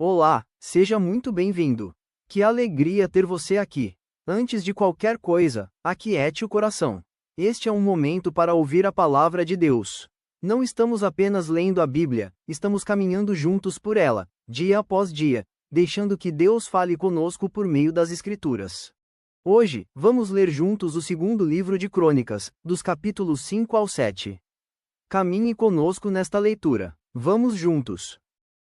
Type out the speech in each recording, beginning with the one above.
Olá, seja muito bem-vindo. Que alegria ter você aqui. Antes de qualquer coisa, aquiete o coração. Este é um momento para ouvir a palavra de Deus. Não estamos apenas lendo a Bíblia, estamos caminhando juntos por ela, dia após dia, deixando que Deus fale conosco por meio das Escrituras. Hoje, vamos ler juntos o segundo livro de Crônicas, dos capítulos 5 ao 7. Caminhe conosco nesta leitura. Vamos juntos.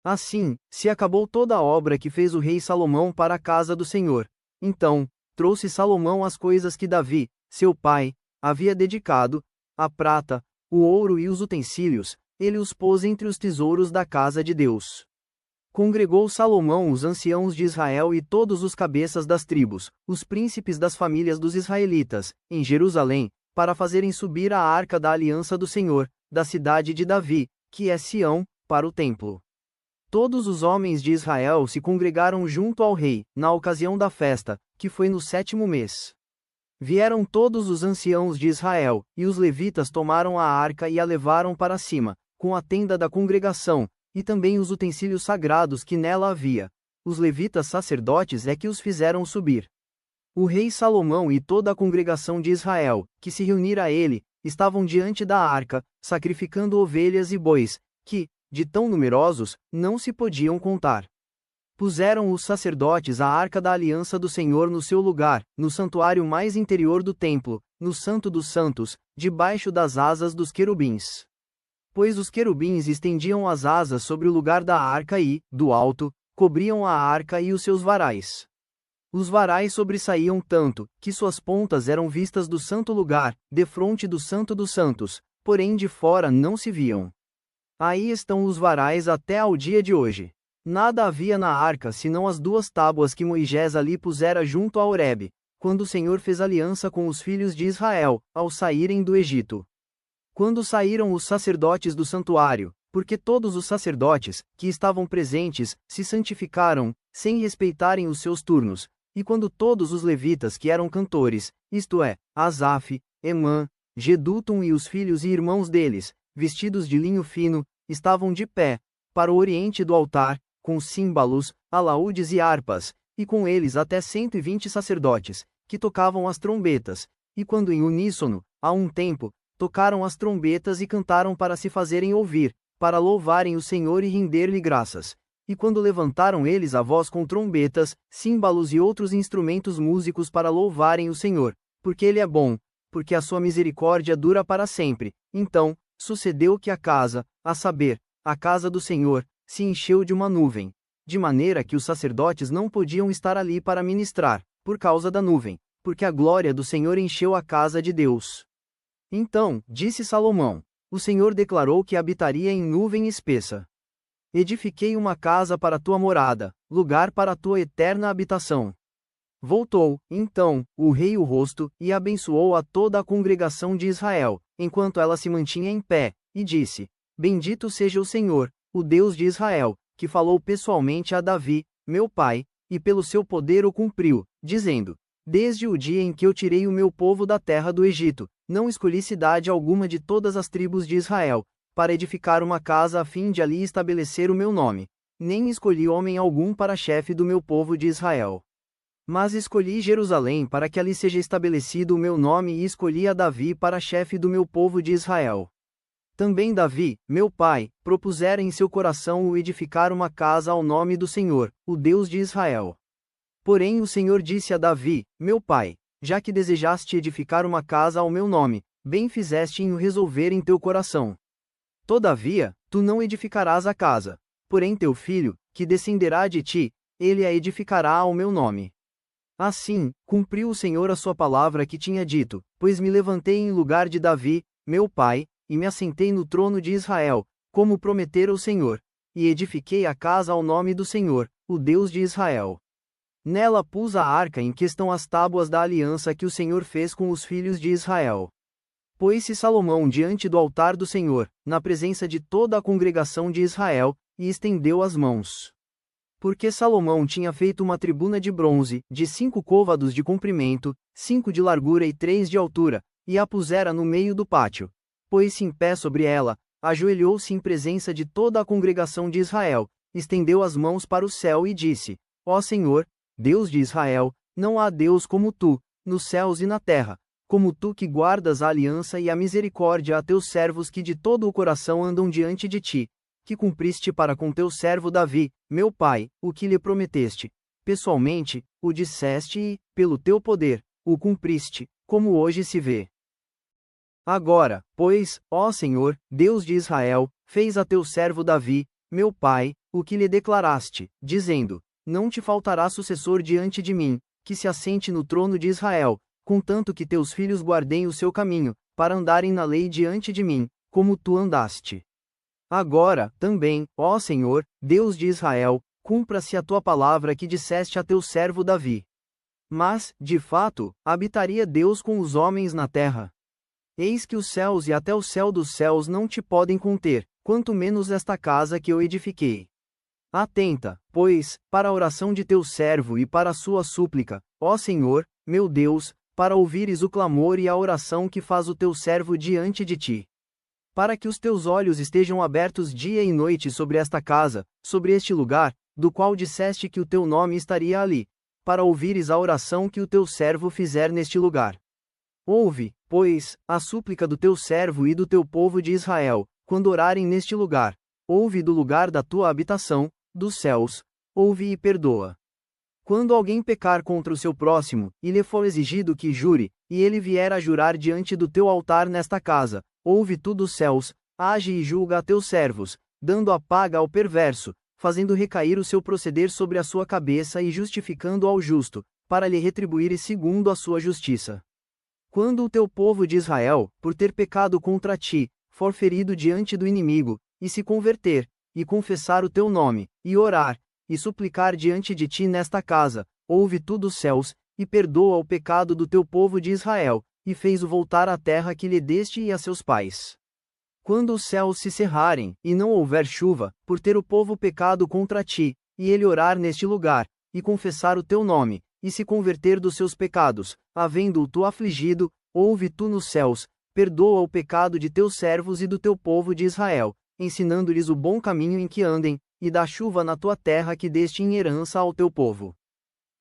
Assim, se acabou toda a obra que fez o rei Salomão para a casa do Senhor. Então, trouxe Salomão as coisas que Davi, seu pai, havia dedicado, a prata, o ouro e os utensílios, ele os pôs entre os tesouros da casa de Deus. Congregou Salomão os anciãos de Israel e todos os cabeças das tribos, os príncipes das famílias dos israelitas, em Jerusalém, para fazerem subir a arca da aliança do Senhor, da cidade de Davi, que é Sião, para o templo. Todos os homens de Israel se congregaram junto ao rei, na ocasião da festa, que foi no 7º mês. Vieram todos os anciãos de Israel, e os levitas tomaram a arca e a levaram para cima, com a tenda da congregação, e também os utensílios sagrados que nela havia. Os levitas sacerdotes é que os fizeram subir. O rei Salomão e toda a congregação de Israel, que se reunira a ele, estavam diante da arca, sacrificando ovelhas e bois, que, de tão numerosos, não se podiam contar. Puseram os sacerdotes a arca da aliança do Senhor no seu lugar, no santuário mais interior do templo, no Santo dos Santos, debaixo das asas dos querubins. Pois os querubins estendiam as asas sobre o lugar da arca e, do alto, cobriam a arca e os seus varais. Os varais sobressaíam tanto, que suas pontas eram vistas do santo lugar, defronte do Santo dos Santos, porém de fora não se viam. Aí estão os varais até ao dia de hoje. Nada havia na arca senão as 2 tábuas que Moisés ali pusera junto a Horebe, quando o Senhor fez aliança com os filhos de Israel, ao saírem do Egito. Quando saíram os sacerdotes do santuário, porque todos os sacerdotes, que estavam presentes, se santificaram, sem respeitarem os seus turnos, e quando todos os levitas que eram cantores, isto é, Asaf, Emã, Jedutum e os filhos e irmãos deles, vestidos de linho fino, estavam de pé, para o oriente do altar, com símbalos, alaúdes e harpas, e com eles até 120 sacerdotes, que tocavam as trombetas, e quando em uníssono, a um tempo, tocaram as trombetas e cantaram para se fazerem ouvir, para louvarem o Senhor e render-lhe graças. E quando levantaram eles a voz com trombetas, símbalos e outros instrumentos músicos para louvarem o Senhor, porque ele é bom, porque a sua misericórdia dura para sempre, então, sucedeu que a casa, a saber, a casa do Senhor, se encheu de uma nuvem, de maneira que os sacerdotes não podiam estar ali para ministrar, por causa da nuvem, porque a glória do Senhor encheu a casa de Deus. Então, disse Salomão, o Senhor declarou que habitaria em nuvem espessa. Edifiquei uma casa para tua morada, lugar para tua eterna habitação. Voltou, então, o rei o rosto, e abençoou a toda a congregação de Israel, enquanto ela se mantinha em pé, e disse: Bendito seja o Senhor, o Deus de Israel, que falou pessoalmente a Davi, meu pai, e pelo seu poder o cumpriu, dizendo: Desde o dia em que eu tirei o meu povo da terra do Egito, não escolhi cidade alguma de todas as tribos de Israel, para edificar uma casa a fim de ali estabelecer o meu nome, nem escolhi homem algum para chefe do meu povo de Israel. Mas escolhi Jerusalém para que ali seja estabelecido o meu nome e escolhi a Davi para chefe do meu povo de Israel. Também Davi, meu pai, propusera em seu coração o edificar uma casa ao nome do Senhor, o Deus de Israel. Porém o Senhor disse a Davi, meu pai, já que desejaste edificar uma casa ao meu nome, bem fizeste em o resolver em teu coração. Todavia, tu não edificarás a casa, porém teu filho, que descenderá de ti, ele a edificará ao meu nome. Assim, cumpriu o Senhor a sua palavra que tinha dito, pois me levantei em lugar de Davi, meu pai, e me assentei no trono de Israel, como prometera o Senhor, e edifiquei a casa ao nome do Senhor, o Deus de Israel. Nela pus a arca em que estão as tábuas da aliança que o Senhor fez com os filhos de Israel. Pôs-se Salomão diante do altar do Senhor, na presença de toda a congregação de Israel, e estendeu as mãos. Porque Salomão tinha feito uma tribuna de bronze, de 5 côvados de comprimento, 5 de largura e 3 de altura, e a pusera no meio do pátio. Pôs-se em pé sobre ela, ajoelhou-se em presença de toda a congregação de Israel, estendeu as mãos para o céu e disse: Ó Senhor, Deus de Israel, não há Deus como tu, nos céus e na terra, como tu que guardas a aliança e a misericórdia a teus servos que de todo o coração andam diante de ti, que cumpriste para com teu servo Davi, meu pai, o que lhe prometeste. Pessoalmente, o disseste e, pelo teu poder, o cumpriste, como hoje se vê. Agora, pois, ó Senhor, Deus de Israel, fez a teu servo Davi, meu pai, o que lhe declaraste, dizendo: Não te faltará sucessor diante de mim, que se assente no trono de Israel, contanto que teus filhos guardem o seu caminho, para andarem na lei diante de mim, como tu andaste. Agora, também, ó Senhor, Deus de Israel, cumpra-se a tua palavra que disseste a teu servo Davi. Mas, de fato, habitaria Deus com os homens na terra? Eis que os céus e até o céu dos céus não te podem conter, quanto menos esta casa que eu edifiquei. Atenta, pois, para a oração de teu servo e para a sua súplica, ó Senhor, meu Deus, para ouvires o clamor e a oração que faz o teu servo diante de ti. Para que os teus olhos estejam abertos dia e noite sobre esta casa, sobre este lugar, do qual disseste que o teu nome estaria ali, para ouvires a oração que o teu servo fizer neste lugar. Ouve, pois, a súplica do teu servo e do teu povo de Israel, quando orarem neste lugar. Ouve do lugar da tua habitação, dos céus, ouve e perdoa. Quando alguém pecar contra o seu próximo, e lhe for exigido que jure, e ele vier a jurar diante do teu altar nesta casa, ouve tu dos céus, age e julga a teus servos, dando a paga ao perverso, fazendo recair o seu proceder sobre a sua cabeça e justificando ao justo, para lhe retribuir segundo a sua justiça. Quando o teu povo de Israel, por ter pecado contra ti, for ferido diante do inimigo, e se converter, e confessar o teu nome, e orar, e suplicar diante de ti nesta casa, ouve tu dos céus, e perdoa o pecado do teu povo de Israel, e fez-o voltar à terra que lhe deste e a seus pais. Quando os céus se cerrarem, e não houver chuva, por ter o povo pecado contra ti, e ele orar neste lugar, e confessar o teu nome, e se converter dos seus pecados, havendo-o tu afligido, ouve tu nos céus, perdoa o pecado de teus servos e do teu povo de Israel, ensinando-lhes o bom caminho em que andem, e dá chuva na tua terra que deste em herança ao teu povo.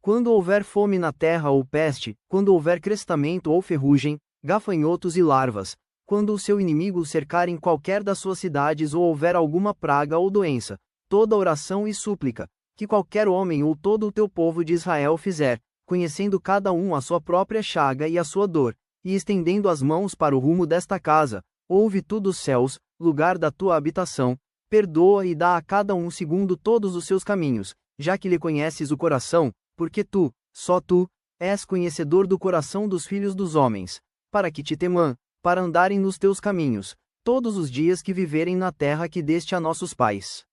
Quando houver fome na terra ou peste, quando houver crestamento ou ferrugem, gafanhotos e larvas, quando o seu inimigo cercar em qualquer das suas cidades ou houver alguma praga ou doença, toda oração e súplica, que qualquer homem ou todo o teu povo de Israel fizer, conhecendo cada um a sua própria chaga e a sua dor, e estendendo as mãos para o rumo desta casa, ouve tu dos céus, lugar da tua habitação, perdoa e dá a cada um segundo todos os seus caminhos, já que lhe conheces o coração, porque tu, só tu, és conhecedor do coração dos filhos dos homens, para que te temam, para andarem nos teus caminhos, todos os dias que viverem na terra que deste a nossos pais.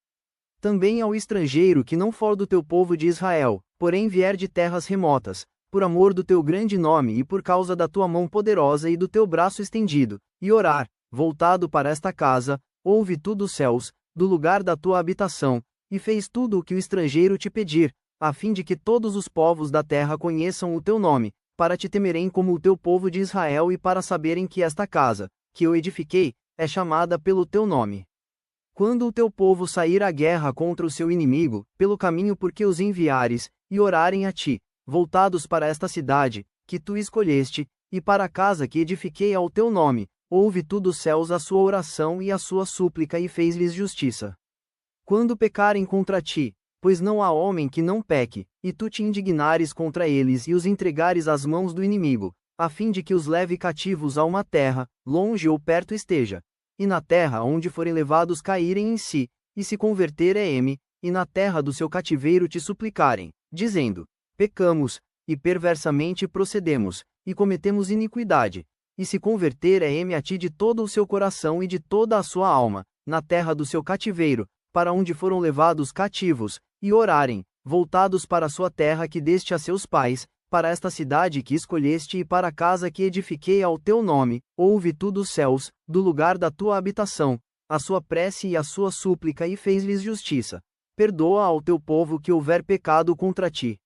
Também ao estrangeiro que não for do teu povo de Israel, porém vier de terras remotas, por amor do teu grande nome e por causa da tua mão poderosa e do teu braço estendido, e orar, voltado para esta casa, ouve tu dos céus, do lugar da tua habitação, e fez tudo o que o estrangeiro te pedir, a fim de que todos os povos da terra conheçam o teu nome, para te temerem como o teu povo de Israel e para saberem que esta casa, que eu edifiquei, é chamada pelo teu nome. Quando o teu povo sair à guerra contra o seu inimigo, pelo caminho por que os enviares, e orarem a ti, voltados para esta cidade, que tu escolheste, e para a casa que edifiquei ao teu nome, ouve tu dos céus a sua oração e a sua súplica e fez-lhes justiça. Quando pecarem contra ti, pois não há homem que não peque, e tu te indignares contra eles e os entregares às mãos do inimigo, a fim de que os leve cativos a uma terra, longe ou perto esteja, e na terra onde forem levados caírem em si, e se converterem, e na terra do seu cativeiro te suplicarem, dizendo: pecamos, e perversamente procedemos, e cometemos iniquidade, e se converterem a ti de todo o seu coração e de toda a sua alma, na terra do seu cativeiro, para onde foram levados cativos, e orarem, voltados para a sua terra que deste a seus pais, para esta cidade que escolheste e para a casa que edifiquei ao teu nome, ouve tu dos céus, do lugar da tua habitação, a sua prece e a sua súplica e fez-lhes justiça. Perdoa ao teu povo que houver pecado contra ti.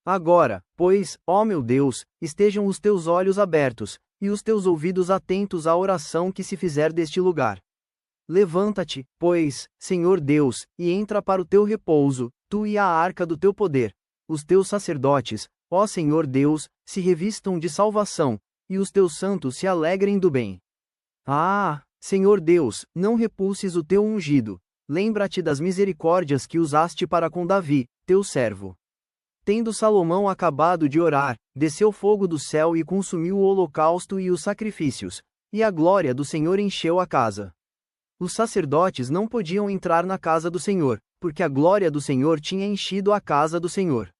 Agora, pois, ó meu Deus, estejam os teus olhos abertos, e os teus ouvidos atentos à oração que se fizer deste lugar. Levanta-te, pois, Senhor Deus, e entra para o teu repouso, tu e a arca do teu poder. Os teus sacerdotes, ó Senhor Deus, se revistam de salvação, e os teus santos se alegrem do bem. Ah, Senhor Deus, não repulses o teu ungido. Lembra-te das misericórdias que usaste para com Davi, teu servo. Tendo Salomão acabado de orar, desceu fogo do céu e consumiu o holocausto e os sacrifícios, e a glória do Senhor encheu a casa. Os sacerdotes não podiam entrar na casa do Senhor, porque a glória do Senhor tinha enchido a casa do Senhor.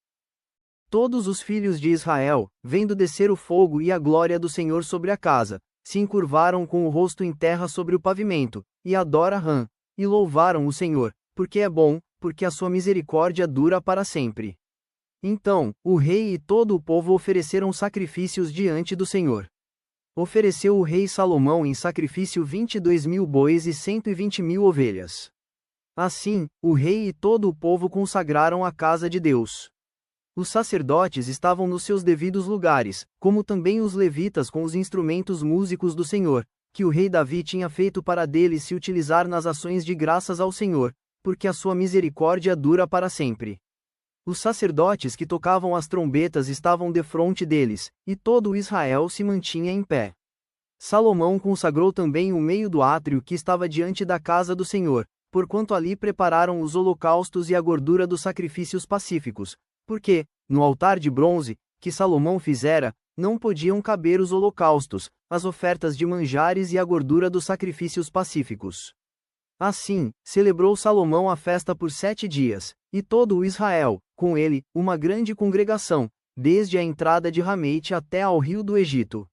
Todos os filhos de Israel, vendo descer o fogo e a glória do Senhor sobre a casa, se encurvaram com o rosto em terra sobre o pavimento, e adoraram, e louvaram o Senhor, porque é bom, porque a sua misericórdia dura para sempre. Então, o rei e todo o povo ofereceram sacrifícios diante do Senhor. Ofereceu o rei Salomão em sacrifício 22.000 bois e 120.000 ovelhas. Assim, o rei e todo o povo consagraram a casa de Deus. Os sacerdotes estavam nos seus devidos lugares, como também os levitas com os instrumentos músicos do Senhor, que o rei Davi tinha feito para deles se utilizar nas ações de graças ao Senhor, porque a sua misericórdia dura para sempre. Os sacerdotes que tocavam as trombetas estavam defronte deles, e todo o Israel se mantinha em pé. Salomão consagrou também o meio do átrio que estava diante da casa do Senhor, porquanto ali prepararam os holocaustos e a gordura dos sacrifícios pacíficos, porque, no altar de bronze, que Salomão fizera, não podiam caber os holocaustos, as ofertas de manjares e a gordura dos sacrifícios pacíficos. Assim, celebrou Salomão a festa por 7 dias, e todo o Israel, com ele, uma grande congregação, desde a entrada de Rameite até ao rio do Egito.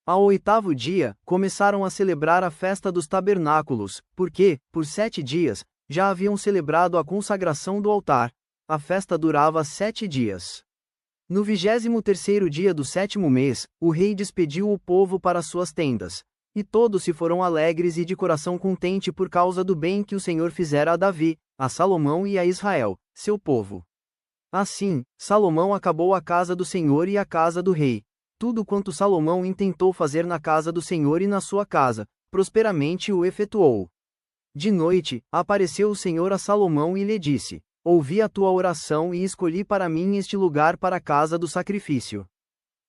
Ao 8º dia, começaram a celebrar a festa dos tabernáculos, porque, por 7 dias, já haviam celebrado a consagração do altar. A festa durava 7 dias. No 23º dia do 7º mês, o rei despediu o povo para suas tendas. E todos se foram alegres e de coração contente por causa do bem que o Senhor fizera a Davi, a Salomão e a Israel, seu povo. Assim, Salomão acabou a casa do Senhor e a casa do rei. Tudo quanto Salomão intentou fazer na casa do Senhor e na sua casa, prosperamente o efetuou. De noite, apareceu o Senhor a Salomão e lhe disse: Ouvi a tua oração e escolhi para mim este lugar para a casa do sacrifício.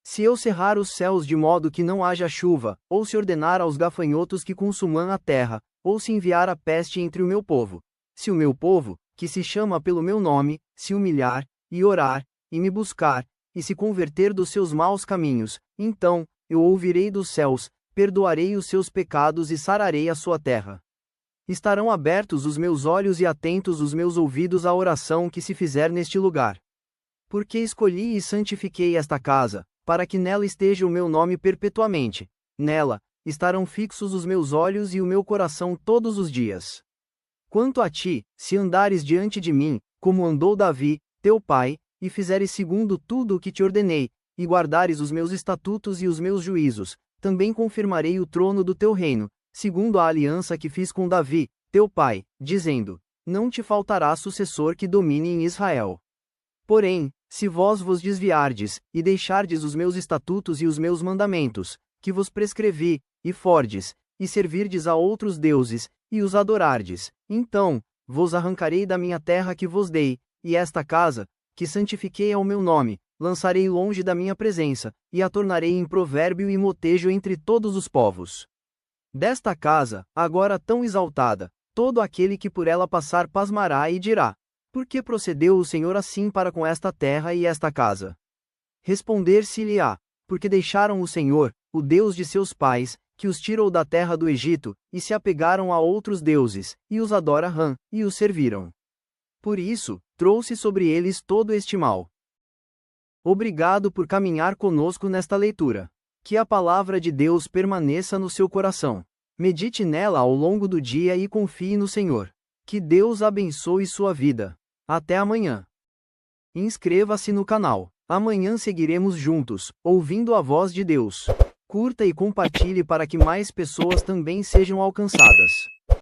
Se eu cerrar os céus de modo que não haja chuva, ou se ordenar aos gafanhotos que consumam a terra, ou se enviar a peste entre o meu povo, se o meu povo, que se chama pelo meu nome, se humilhar, e orar, e me buscar, e se converter dos seus maus caminhos, então, eu ouvirei dos céus, perdoarei os seus pecados e sararei a sua terra. Estarão abertos os meus olhos e atentos os meus ouvidos à oração que se fizer neste lugar. Porque escolhi e santifiquei esta casa, para que nela esteja o meu nome perpetuamente. Nela, estarão fixos os meus olhos e o meu coração todos os dias. Quanto a ti, se andares diante de mim, como andou Davi, teu pai, e fizeres segundo tudo o que te ordenei, e guardares os meus estatutos e os meus juízos, também confirmarei o trono do teu reino, segundo a aliança que fiz com Davi, teu pai, dizendo: Não te faltará sucessor que domine em Israel. Porém, se vós vos desviardes, e deixardes os meus estatutos e os meus mandamentos, que vos prescrevi, e fordes, e servirdes a outros deuses, e os adorardes, então, vos arrancarei da minha terra que vos dei, e esta casa, que santifiquei ao meu nome, lançarei longe da minha presença, e a tornarei em provérbio e motejo entre todos os povos. Desta casa, agora tão exaltada, todo aquele que por ela passar pasmará e dirá: Por que procedeu o Senhor assim para com esta terra e esta casa? Responder-se-lhe-á: Porque deixaram o Senhor, o Deus de seus pais, que os tirou da terra do Egito, e se apegaram a outros deuses, e os adoraram, e os serviram. Por isso, trouxe sobre eles todo este mal. Obrigado por caminhar conosco nesta leitura. Que a palavra de Deus permaneça no seu coração. Medite nela ao longo do dia e confie no Senhor. Que Deus abençoe sua vida. Até amanhã. Inscreva-se no canal. Amanhã seguiremos juntos, ouvindo a voz de Deus. Curta e compartilhe para que mais pessoas também sejam alcançadas.